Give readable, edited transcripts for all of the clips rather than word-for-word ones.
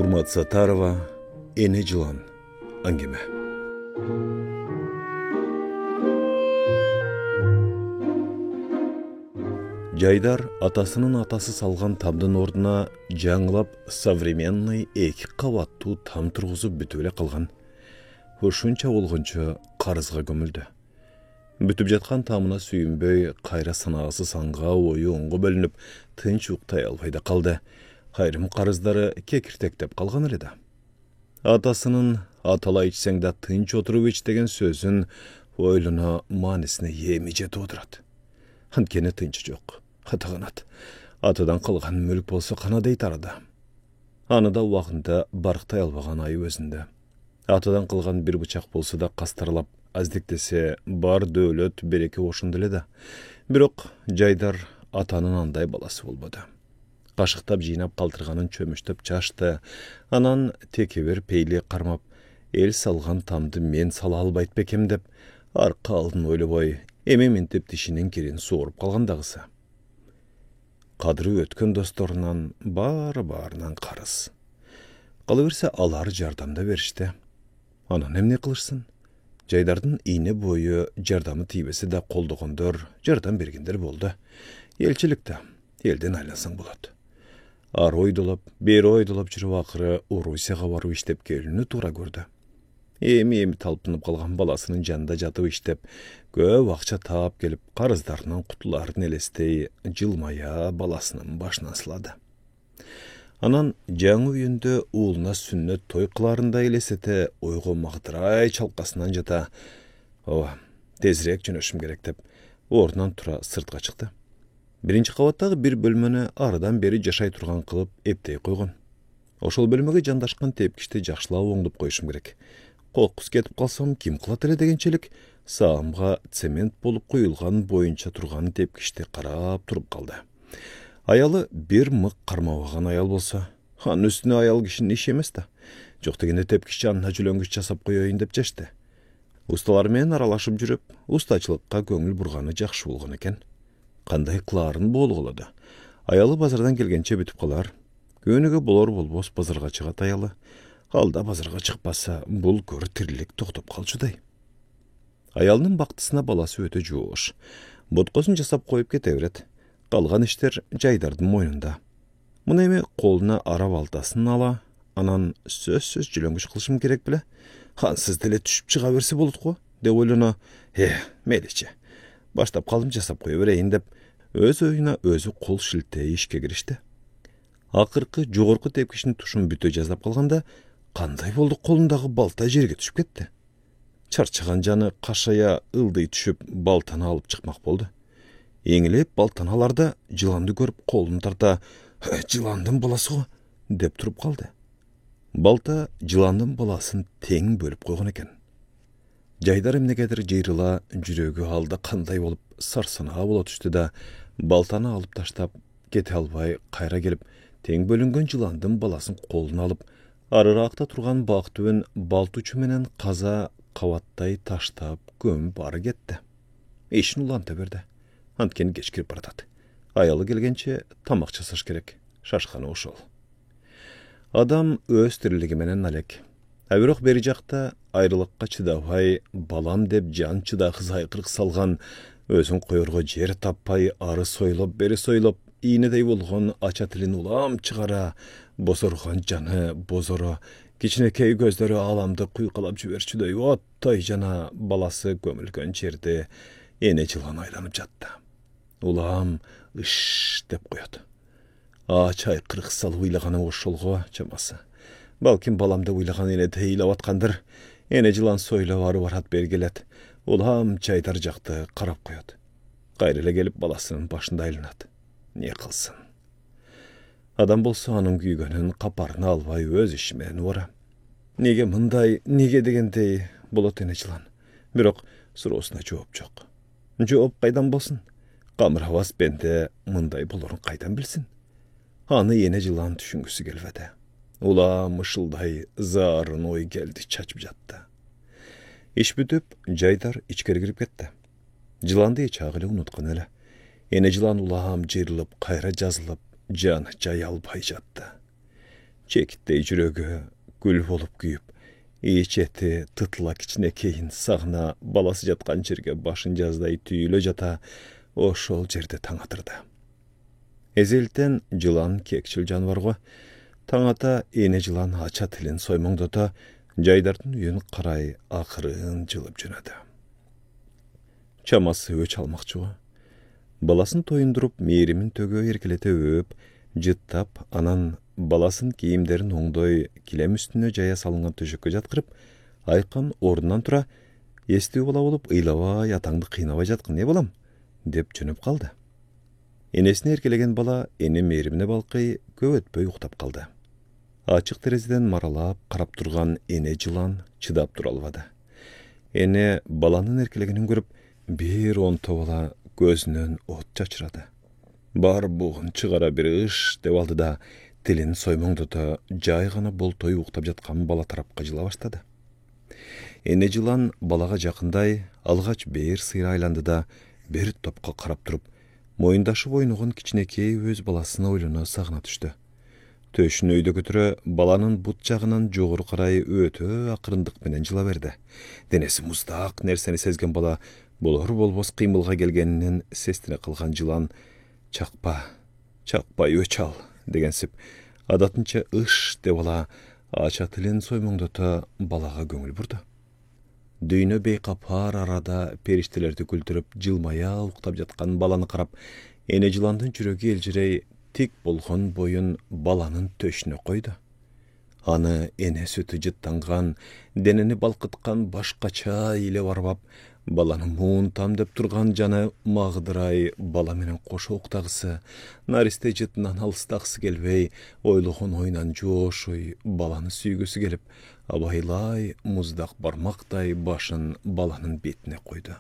Urmat Satarova, Ene Жылан, әңгіме. Жайдар атасының атасы салған тамдың ордына жаңылап современный екі қабаттуу там тұрғызып бүтөле қалған. Ошунча олғынча қарызға көмілді. Бүтіп жатқан тамына сүйінбей, қайра санағысы санға ойы оңғы бөлініп, тынч уқтай албайда қалды. Хайрым қарыздары кекіртектеп қалған еді. Атасының атала ичсеңді тынч отырып іч деген сөзін ойлына манисіне еми жетіп отырады. Анткені тынчы жоқ. Қатағанат. Атадан қалған мүлік болса қанадей тарады. Аныда уақында барықтай албаған айы өзінде. Атадан қалған бір бычақ болса да қастарлап, аздектесе бар дөлөт береке ошындыледі. Бирок Жайдар атанын андай баласы болбады. Қашықтап жинап қалтырғанын чөміштіп чашты, анан текебер пейли қармап, ел салған тамды мен сала албайт бекем деп, арқа алдын ойлыбой, емементеп тишинен керен суырып қалғандағысы. Қадыры өткен досторынан бары-барынан қарыз. Қалы берсе алар жардамда берішті. Анан эмне қылышсын? Жайдардың ине бойы жардамы тибесі да қолдығындар, жардам бергендер болды. Елчілікті, елден айлансаң болады. Ар ойдылып, бері ойдылып жүріп ақыры Урусияға бару іштеп келіні тура көрді. Еми талпынып қалған баласының жанында жатып іштеп, көп ақша таап келіп, қарыздарынан құтыларын елестей, жылмая баласының башынан сылады. Анан жаңы үйінде уылына сүннет той қыларында елесеті ойғы мақтырай чалқасынан жата, тезірек жөнөшім керек деп, орнынан тұра сыртқа шықты. Бірінші қабаттағы бір бөлмені арыдан бері жашай тұрған қылып ептей қойған. Ошол бөлмеге жандашқан тепкішті жақшылау оңдып қойшым керек. Қоқыс кетіп қалсам, ким қылат эле дегенчелік, сағымға цемент болып қойылған бойынша тұрған тепкішті қарап тұрып қалды. Аялы бір мық қармауаған аял болса, хан үстіне аял кішін еш емес та. Жоқ дегенде тепкіш жанына жүлөнгіш жасап қойайын деп жашты. Ұсталармен аралашып жүріп, ұстачылыққа көңіл бұрғаны жақшы болған екен. Қандай қыларын болғылады. Аялы базардан келгенше бітіп қалар. Көнігі болар-болбос базарға шығат аялы. Қалда базарға шықпаса, бұл көр тірлік тоқтып қалшыдай. Аялының бақтысына баласы өте жуыш. Ботқосын жасап қойып кете берет. Қалған іштер Жайдардың мойнында. Мұны еме қолына ара балтасын ала, анан сөз жүлөнгіш қылшым керек біле. Хансыз тіле түшіп шыға берсе болуд қо, деп ойлана, мейліче. Баштап қалым жасап қой берейін деп, өз ойына өзі қол шілтей ішке кірішті. Ақырқы жоғырқы тепкішін тұшын бүте жазап қалғанда, қандай болды қолындағы балта жерге түшіп кетті. Чарчаған жаны қашая ылдый түшіп балтаны алып шықмақ болды. Еңілеп балтаны аларда жыланды көріп қолын тарта, жыландың баласы ғой, деп тұрып қалды. Балта жыландың баласын тең бөліп қойған екен. Жайдар эмнегедир жыйрыла жүрөгү алды қандай болып сарсана бола түшті да, балтаны алып таштап, кете албай қайра келіп, тең бөлінген жыландың баласын қолын алып, арырақта тұрған бақтуын балтучу менен қаза қаваттай таштап көміп бары кетті. Ешін уланта берді. Анткени кеш кирип баратат. Аялы келгенче тамақ жасаш керек. Шашқаны ошол. Адам өз тірілігі менен алек. Әбірок бері жақта айрылыққа чыдабай, балам деп жан чыдақыз айқырық салған, өзін қойырға жер таппай, ары сойлып, бері сойлып, иінедей болған ача тілін улам чығара, бозорған жаны, бозоры, кичинекей көздері аламды құйқалап жібершідөй, оттай жана баласы көмілген жерде Ene Жылан айланып жатты. Улам үш деп қояды. Ачай қырық сал уйлағаны ошолға чамасы. Балким баламды уйлаған ене тейлап атқандыр. Ene Жылан сойлап ары барат бергелет. Улам Жайдар жақты қарап қояды. Қайрылы келіп баласының башында айланады. Не қылсын? Адам болса анын күйгөнін қапарына албай өз ішімен ора. Неге мындай, неге дегендей болот Ene Жылан. Бирок суроосуна жооп жок. Жооп қайдан болсын? Камыравас бенде мындай болорун қайдан білсін? Аны Ene Жылан түшүнгүсү келбеди. Ула мышылдай зарын ой келди чачып жатты. Иш бүтүп, Жайдар ичкери кирип кетти. Жыланды чагылы унуткан эле. Ene Жылан улам жыйрылып, кайра жазылып, жаны жай албай жатты. Çekittey жүрегі gül болып kүйіп, iç eti tıtlak içine keyin sağına balası жатқан жерге башын жаздай түйілі жата, ошол жерде таң атырды. Эзелтен жылан кекшіл жанварға, таң ата ене жылан ача тілін соймоңдота, жайдардың үйін қарай ақырын жылып жөнеді. Чамасы өч алмақчуға. Баласын тойындырып, мейірімін төгі еркелете өп, жыттап, анан баласын киімдерін оңдой килем үстіне жая салынған төшекке жатқырып, айқан орнынан тұра, естеу бола болып, ыйлабай атаңды қинабай жатқын не болам, деп жөніп қалды. Енесіне еркелеген бала ене мейіріміне балқай көп өтпей ұқтап қалды. Ачық терезеден маралап, қарап тұрған ене жылан чыдап тұра албады. Ене баланың еркелегенін көріп, бір бала көзінен от чачырады. Бар бұғын чығара бір деп алды да, тілін соймоңдота жай ғана бұл той уқтап жатқан бала тарапқа жыла баштады. Ене жылан балаға жақындай, алғач бейір сыйра айланды да, бір топқа қарап тұрып, мойындашы ойнығын кичинекей өз баласына ойлана сағына түшті. Төшін өйді көтірі баланың бұт жағынан жоғыр қарай өті ақырындықпенен жыла берді. Денесі мұздақ нәрсені сезген бала болар-болбос қимылға келгенінен сестіне қылған жылан «Чақпай өч ал» дегенсіп, адатынша «ыш» деп ала ача тілін соймоңдота балаға көңіл бұрды. Дүйіні бейқапар арада періштелерді күлтіріп, жылмая ұқтап жатқан баланы қарап, ене жыландың жүрегі елжірей тик болған бойын баланың төшіне қойды. Аны ене сүті жыттанған, денені балқытқан башқача иле барбап, баланың мұң тамдеп тұрған жаны мағдырай баламенен қошы оқтағысы, наристе жытынан алыстақсы келбей, ойлығын ойнан жошой баланы сүйгісі келіп, абайлай мұздақ бармақтай башын баланың бетіне қойды.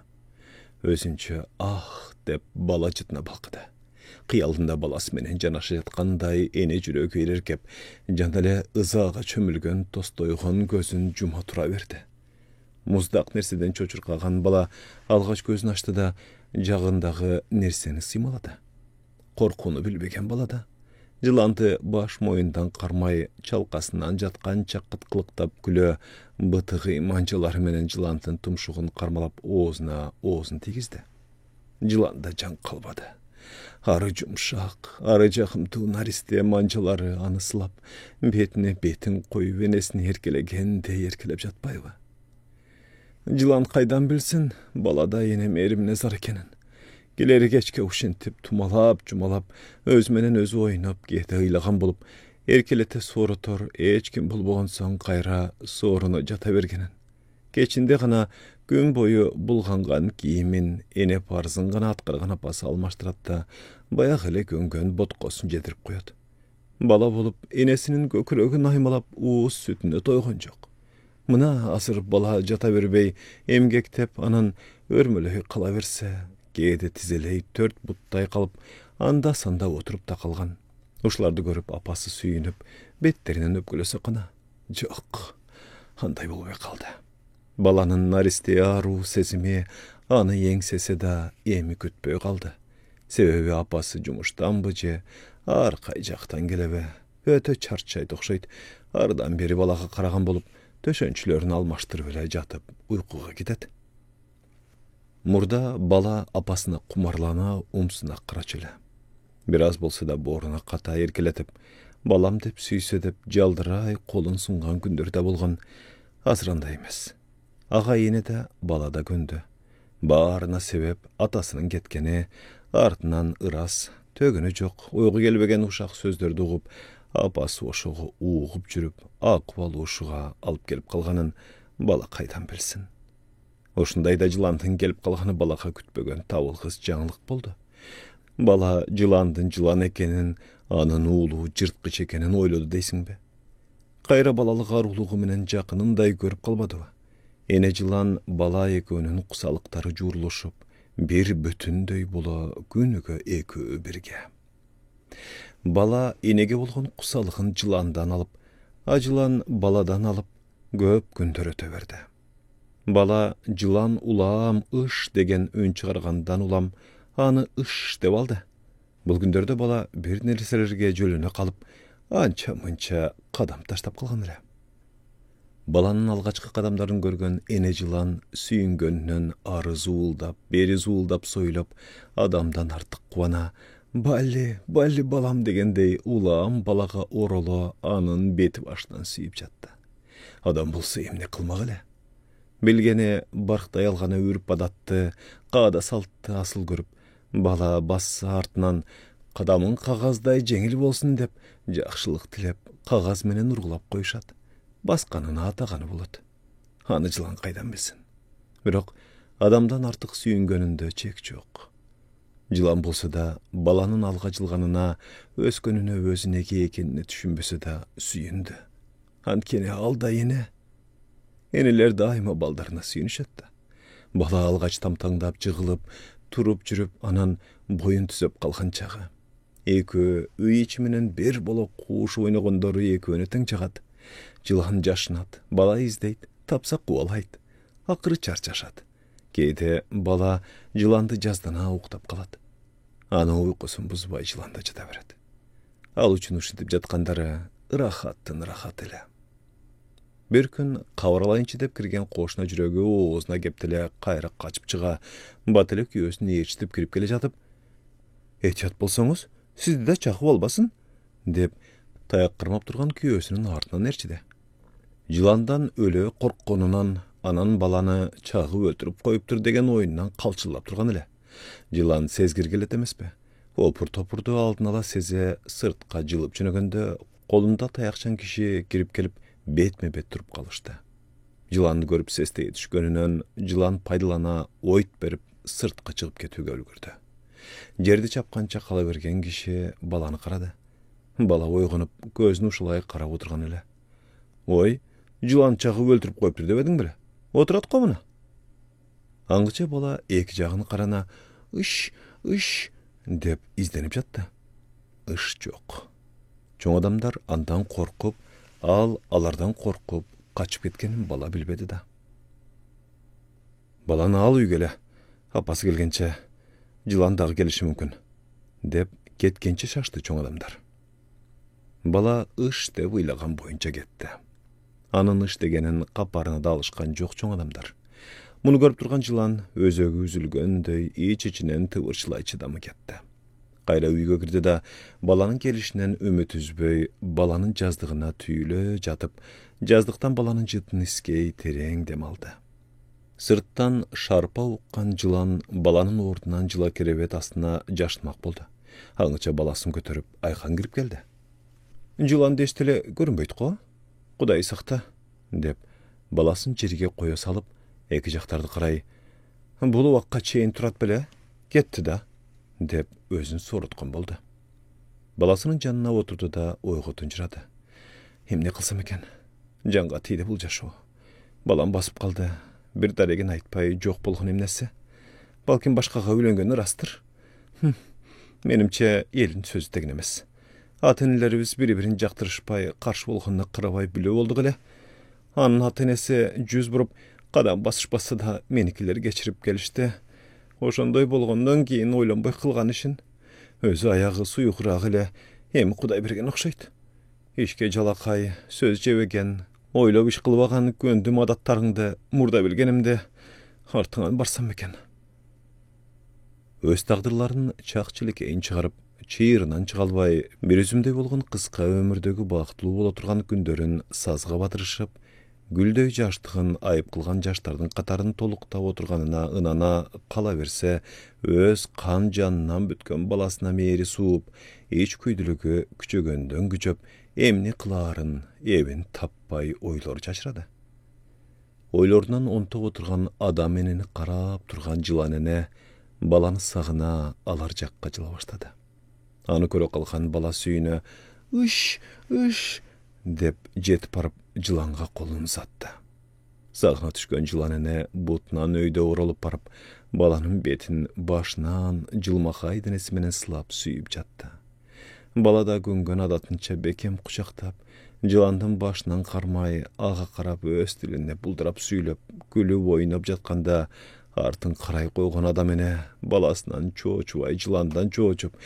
Өзінше «ах» деп бала жытына балқыды. Қиялында баласы менен жанашы жатқандай ене жүрегі ереркеп, жанале ызаға чөмілген тостойған көзін жұма тұра берді. Мұздақ нәрседен чочырқаған бала алғаш көзін ашты да, жағындағы нәрсені сыймалады. Қорқуны білбеген балада. Жыланды баш мойындан қармай, чалқасынан жатқан чаққыт қылықтап күлі, бытығы манжалары менен жыландың тұмшығын қармалап оозын тегізді. Жыланда жан қалбады. Ары жұмшақ, ары жақымту наристе манжалары анысылап, бетіне бетін қойып енесін еркелегенде еркелеп жатпайбы. Жылан қайдан білсін, балада ене меріміне зар екенін. Келері кечке ушентіп, тумалап, жұмалап, өзменен өзі ойнап, кеті ыйлаған болып, еркелете соры тұр, ечкім бұл болған соң қайра сорыны жата бергенін. Кечінде ғана күн бойы бұлғанған киімін, ене парызын ғана атқырған апасы алмаштыратта, баяқ әлі көнгөн ботқосын жетіріп қояды. Бала болып, енесінің көкірегін аймалап, уыз сүтіне тойған жоқ. Мына асыр бала жата бербей, емгектеп, анан өрмөлөй қала берсе, кейде тізелей төрт бұттай қалып, анда-санда отырып та қалған. Ушыларды көріп апасы сүйініп, беттерінен өпкілесі қана. Жоқ, андай болбай қалды. Баланың наристе ару сезіме аны еңсесе да емі күтпей қалды. Себебі апасы жұмыштан бұже, арқай жақтан келебе, өте чарчайды оқшайды, ардан бері балаға қараған болып, төшөнчілерін алмаштырып еле жатып, ұйқыға кетеді. Мұрда бала апасына құмарлана умсына қырачылы. Біраз болса да борына қата еркелетіп, балам деп сүйсе деп жалдырай қолын сұнған күндерде болған азыранда емес. Аға ене де балада көнді. Барына себеп атасының кеткені, артынан ырас, төгіні жоқ, ойғы келбеген ушақ сөздерді ұғып, апасы ошығы уғып жүріп, ақвал ошыға алып келіп қалғанын бала қайдан білсін. Ошындайда жыландың келіп қалғаны балаға күтпеген тауылғыз жаңылық болды. Бала жыландың жылан екенін, анын уылу жыртқыш екенін ойлады дейсің бе? Қайра балалық арулығы менен жақынындай көріп қалмады ба? Ене жылан бала екөнің құсалықтары жуырылышып, бір бүтіндей бола күнігі екі бірге. Бала енеге болған құсалығын жыландан алып, ажылан баладан алып, көп күндер өте берді. Бала жылан улам ыш деген өн шығарғандан улам, аны ыш деп алды. Бұл күндерде бала бір нәрселерге жөліне қалып, анча-мынча қадам таштап қалған эле. Баланын алғачкы қадамдарын көргөн эне жылан сүйінгөннөн ары зуулдап, бери зуулдап сойлоп, адамдан артык кубана, «Балли, балли балам» дегендей улам балага ороло анын бети башынан сүйүп жатты. Адам болсо эмне кылмак эле? Билгени барктай алганы үрүп бадатты, каада салтты асыл көрүп, бала басса артынан кадамың кагаздай жеңил болсун деп жакшылык тилеп, кагаз менен ургулап коюшат. Басканын атаганы болот. Аны жылан кайдан билсин? Бирок адамдан артык сүйүнгөнүндө чек жок. Жылан болсо да баланын алга жылганына, өскөнүнө өзү неге экенине түшүнбөсө да сүйүндү. Анткени ал да эне. Энелер дайыма балдарына сүйүнүшөт да. Бала алгач тамтаңдап жыгылып, туруп жүрүп, анан боюн түзөп калган чагы. Экөө үй ичи менен бир боло кууш ойногондору экөөнү тең жагат. Жылан жашынат, бала издейт, тапса кубалайт, акыры чарчашат. Кейде бала жыланды жаздана уктап калат. Аны уйкусун бузбай жыланда жата берет. Ал үчүн ушинтип жаткандары ырахаттын ырахаты эле. Бир күн кабарлайынчы деп кирген кошуна жүрөгү оозуна кеп деле кайра качып чыга, бат эле күйөөсүн ээрчитип кирип келе жатып, «Этият болсоңуз, сизди да чагып албасын?» деп таяк кырмап турган күйөөсүнүн артынан ээрчиди. Жыландан өлө коркконунан, анан баланы чагып өлтүрүп коюптур деген оюндан калчылдап турган эле. Жылан сезгир келет эмеспи? Опур-топурду алдын ала сезе сыртка жылып жөнөгөндө, колунда таякчан киши кирип келип, бетме-бет туруп калышты. Жыланды көрүп сестеги түшкөнүнөн, жылан пайдалана ойт берип сыртка чыгып кетүүгө үлгүрдү. Жерди чапканча кала берген киши баланы карады. Бала ойгонуп, көзүн ушулай карап отурган эле. «Ой, жылан чагып өлтүрүп коюптур дебедиң беле? Отурат го мына». Аңгыча бала эки жагын карана, «Ыш, ыш» деп изденип жатты. Ыш жок. Чоң адамдар андан коркуп, алардан коркуп качып кеткенин бала билбеди да. «Баланы ал үйгө эле, апасы келгенче, жылан дагы келиши мүмкүн» деп кеткенче шашты чоң адамдар. Бала ыш деп ыйлаган боюнча кетти. Анын ыш дегенин капарына да алышкан жок чоң адамдар. Муну көрүп турган жылан өзөгү үзүлгөндөй ич-ичинен тыбырчылай чыдамы кетти. Кайра үйгө кирди да, баланын келишинен үмүт үзбөй, баланын жаздыгына түйүлө жатып, жаздыктан баланын жытын искей терең дем алды. Сырттан шарпа уккан жылан баланын ордунан жыла керебет астына жашынмак болду. Аңыча баласын көтөрүп айкан кирип келди. «Жыланды эч деле көрүнбөйт го, Кудай сакта» деп баласын жерге кое салып, эки жактарды карай, «Бул убакка чейин турат беле, кетти да» деп өзүн сороткон болду. Баласынын жанына отурду да ойго тунжурады. «Эмне кылсам экен? Жанга тийди бул жашоо. Балам басып калды. Бир дарегин айтпай жок болгон эмнеси? Балким башкага үйлөнгөнү растыр. Менимче элдин сөзү тегин эмес. Ата-энелерибиз бири-бирин жактырышпай, каршы болгонуна карабай билүү болдук эле. Анын ата-энеси жүз буруп, кадам басышпаса да меникилер кечирип келишти. Ошондой болгондон кийин ойлонбой кылган ишин. Өзү аягы суюкураак эле, эми Кудай берген окшойт. Ишке жалакай, сөз жебеген, ойлоп иш кылбаган көндүм адаттарыңды мурда билгенимде, артыңан барсам экен. Өз тагдырларын чак-чилекейин чыгарып, чыйырынан чыга албай, бир үзүмдөй болгон кыска өмүрдөгү бактылуу боло турган күндөрүн сазга батырышып, гүлдөй жаштыгын айып кылган жаштардын катарын толуктап отурганына ынана кала берсе, өз кан жанынан бүткөн баласына мээри сууп, эч күйдүлүгү күчөгөндөн күчөп, эмне кылаарын эбин таппай ойлор чачырады. Ойлорунан онтоп отурган адам энени карап турган жылан эне баланы сагына алар жакка жыла баштады. Аны көрө калган бала сүйүнө «Ыш, ыш» деп жетип барып жыланга колун узатты. Сагына түшкөн жылан эне бутунан өйдө оролуп барып, баланын бетин башынан жылмакай денеси менен сылап сүйүп жатты. Бала да көнгөн адатынча бекем кучактап, жыландын башынан кармай, ага карап өз тилинде булдырап сүйлөп, күлүп ойноп жатканда, артын карай койгон адам эне баласынан чоочубай жыландан чоочуп,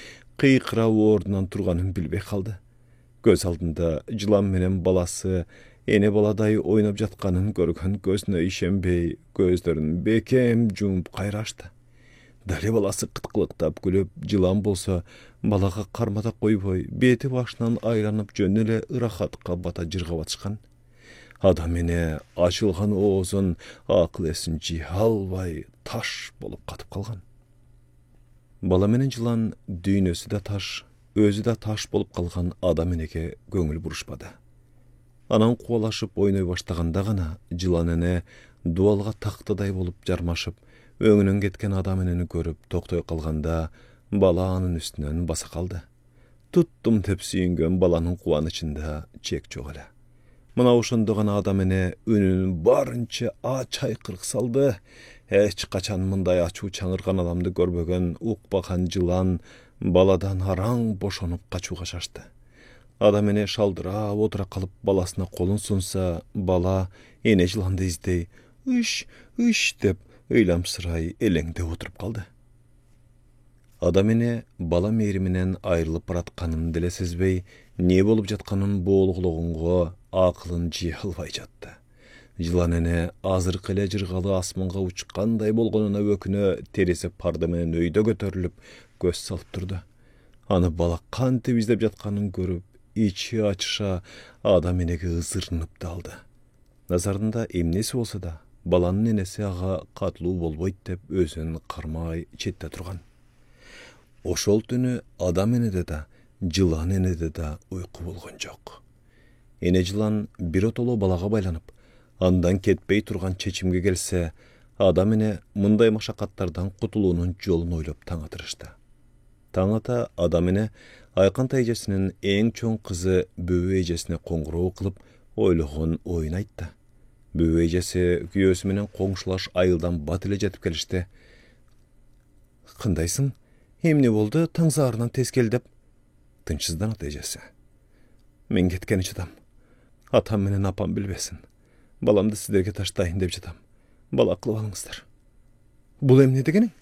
кыйкырап ордунан турганын билбей калды. Göz aldında жылан менен баласы эне баладай ойнап жатқанын көргөн көзүнө ишенбей, көздөрүн бекем жумуп кайрашты. Дали баласы кыткылыктап күлүп, жылан болсо балага кармата койбой, бети башынан айланып жөн эле ырахатка бата жыргап атышкан. Адам эне ачылган оозун акыл эсин жия албай таш болуп катып калган. Бала менен жылан дүйнөсү да таш, өзү да таш болуп калган адам энеге көңүл бурушпады. Анан кубалашып ойной баштаганда гана жылан эне дуалга тактадай болуп жармашып, өңүнөн кеткен адам энени көрүп токтой калганда, бала анын үстүнөн баса калды. Туттум деп сүйүнгөн баланын кубанычында чек жок эле. Мына ошондо гана адам эне үнүн барынча чайкырык салды. Эч качан мындай ачуу чаңырган адамды көрбөгөн укпаган жылан баладан араң бошонуп качууга шашты. Адам эне шалдырап отура калып баласына колун сунса, бала эне жыланды издей, ыш деп ыйламсырай элеңдеп отуруп калды. Адам эне бала мээриминен айрылып баратканын деле сезбей, не болуп жатканын боолгологонго акылын жия албай жатты. Жылан эне азыркы эле жыргалы асманга учкандай болгонуна өкүнө терезе парда менен өйдө көтөрүлүп көз салып турду. Аны бала кантип издеп жатканын көрүп, ичи ачыша адам энеге ызырынып да алды. Назарында эмнеси болсо да, баланын энеси ага катылуу болбойт деп өзүн кармай четте турган. Ошол түнү адам энеде да, жылан энеде да уйку болгон жок. Эне жылан биротоло балага байланып, андан кетпей турган чечимге келсе, адам эне мындай машакаттардан кутулуунун жолун ойлоп таң атырышты. Таң ата адам эне Айкантай эжесинин эң чоң кызы Бөбө эжесине коңгуроо кылып, ойлогон оюн айтты. Бөбө эжеси күйөөсү менен коңшулаш айылдан бат эле жетип келишти. Кандайсың? Эмне болду? Таң саарынан тез кел деп. Тынчсызданат эжеси. Мен кеткени жатам. Атам менен апам билбесин. Баламды сиздерге таштайын деп жатам. Бала кылып алыңыздар. Бул эмне дегениң?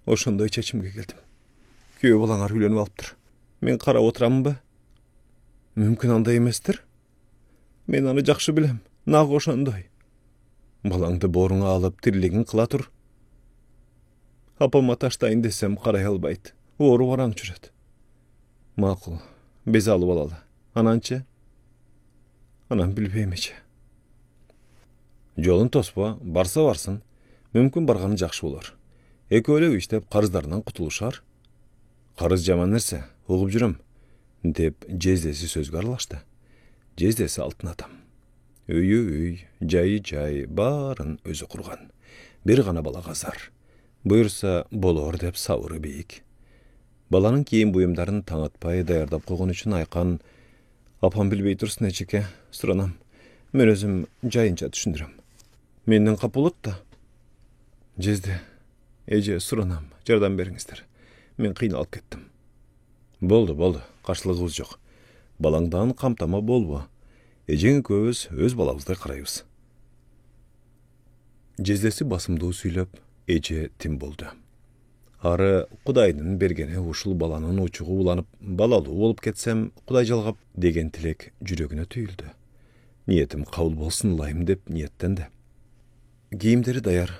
Ошондой чечимге келдим. Күйөө балаңар үйлөнүп алыптыр. Мен карап отурамынбы? Мүмкүн андай эместир. Мен аны жакшы билем. Нак ошондой. Балаңды бооруңа алып тирилигин кыла тур. Апама таштайын десем карай албайт. Оору бараң жүрөт. Макул. Без алып алалы. Ананчы? Анан билбейм эче. Жолун тоспо, барса барсын. Мүмкүн барганы жакшы болор. Экөө эле иштеп карыздарынан кутулушар. Карыз жаман нерсе, угуп жүрөм, деп жездеси сөзгө аралашты. Жездеси алтын атам. Үйү үй, жайы жай, баарын өзү курган. Бир гана балага зар. Буюрса болор деп сабыры бийик. Баланын кийим буюмдарын таң атпай даярдап койгон үчүн Айкан, апам билбей турсун эчеке, суранам. Мен өзүм жайынча түшүндүрөм. Менден кап болот да. Жезде, эже, суранам, жардам бериңиздер. Мен кыйналып кеттим. Болду, каршылыгыбыз жок. Балаңдан камтама болбо. Эжең экөөбүз өз балабыздай карайбыз. Жездеси басымдуу сүйлөп, эже тим болду. Ары Кудайдын бергени ушул баланын учугу уланып, балалуу болуп кетсем, Кудай жалгап деген тилек жүрөгүнө түйүлдү. Ниетим кабыл болсун ылайым деп ниеттенди. Кийимдери даяр.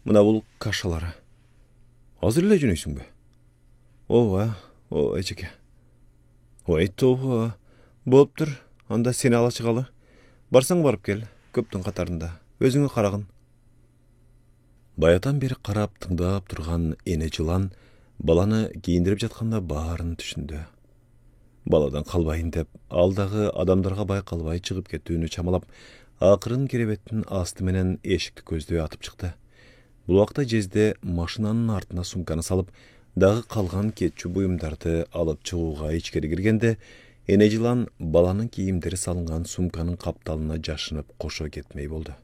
Мына бул кашалары. Азыр эле жөнөйсүңбү? Ооба, эжеке. Ой, тобу, болуптур. Анда сени ала чыгалы. Барсаң барып кел, көптүн катарында. Өзүңө карагын. Баятан бери карап тыңдап турган эне жылан баланы кийиндирип жатканда баарын түшүндү. Баладан калбайын деп, алдагы адамдарга байкалбай чыгып кетүүнү чамалап, акырын керебеттин асты менен эшикти көздөй атып чыкты. Бул убакта жезде машинанын артына сумканы салып, дагы калган кетчү буюмдарды алып чыгууга ичкери киргенде, эне жылан баланын кийимдери салынган сумканын капталына жашынып кошо кетмей болду.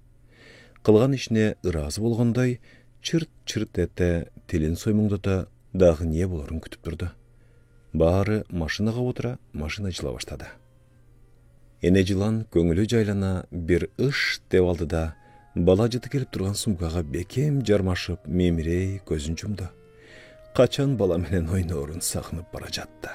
Кылган ишине ыраазы болгондой, чырт эте тилин соймуңдота, дагы не болорун күтүп турду. Баары машинага отура, машина жыла баштады. Эне жылан көңүлү жайлана бир ыш деп алды да, бала жыты келип турган сумкага бекем жармашып, мемирей көзүн жумду. Качан бала менен ойноорун сагынып бара жатты.